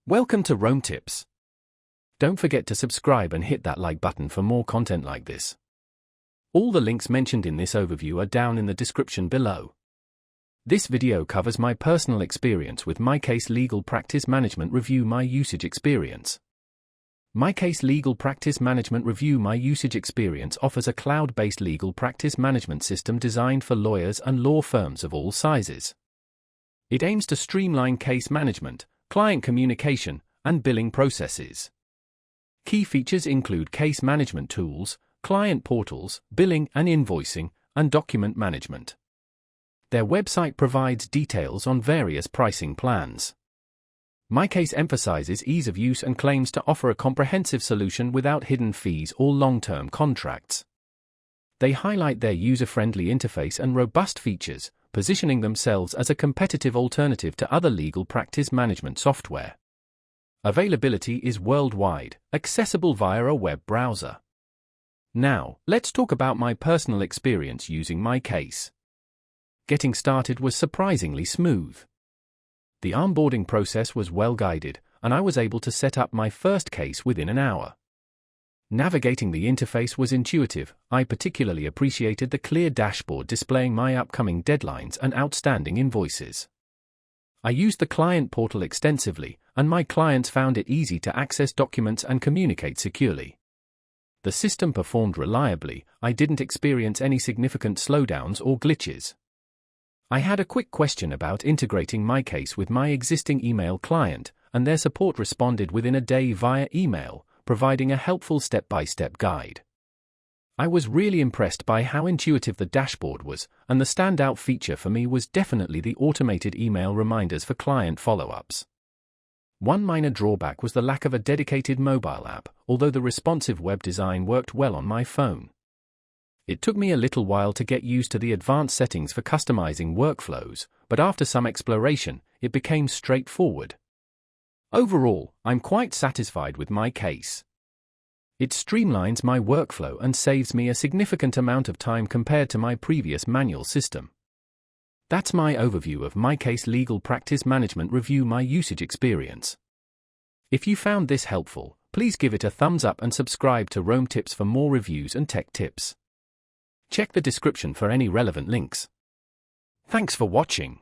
Welcome to Rome Tips. Don't forget to subscribe and hit that like button for more content like this. All the links mentioned in this overview are down in the description below. This video covers my personal experience with MyCase Legal Practice Management Review My Usage Experience. MyCase Legal Practice Management Review My Usage Experience offers a cloud-based legal practice management system designed for lawyers and law firms of all sizes. It aims to streamline case management, client communication, and billing processes. Key features include case management tools, client portals, billing and invoicing, and document management. Their website provides details on various pricing plans. MyCase emphasizes ease of use and claims to offer a comprehensive solution without hidden fees or long-term contracts. They highlight their user-friendly interface and robust features, positioning themselves as a competitive alternative to other legal practice management software. Availability is worldwide, accessible via a web browser. Now, let's talk about my personal experience using MyCase. Getting started was surprisingly smooth. The onboarding process was well guided, and I was able to set up my first case within an hour. Navigating the interface was intuitive. I particularly appreciated the clear dashboard displaying my upcoming deadlines and outstanding invoices. I used the client portal extensively, and my clients found it easy to access documents and communicate securely. The system performed reliably. I didn't experience any significant slowdowns or glitches. I had a quick question about integrating MyCase with my existing email client, and their support responded within a day via email, providing a helpful step-by-step guide. I was really impressed by how intuitive the dashboard was, and the standout feature for me was definitely the automated email reminders for client follow-ups. One minor drawback was the lack of a dedicated mobile app, although the responsive web design worked well on my phone. It took me a little while to get used to the advanced settings for customizing workflows, but after some exploration, it became straightforward. Overall, I'm quite satisfied with MyCase. It streamlines my workflow and saves me a significant amount of time compared to my previous manual system. That's my overview of MyCase Legal Practice Management Review My Usage Experience. If you found this helpful, please give it a thumbs up and subscribe to Rome Tips for more reviews and tech tips. Check the description for any relevant links. Thanks for watching.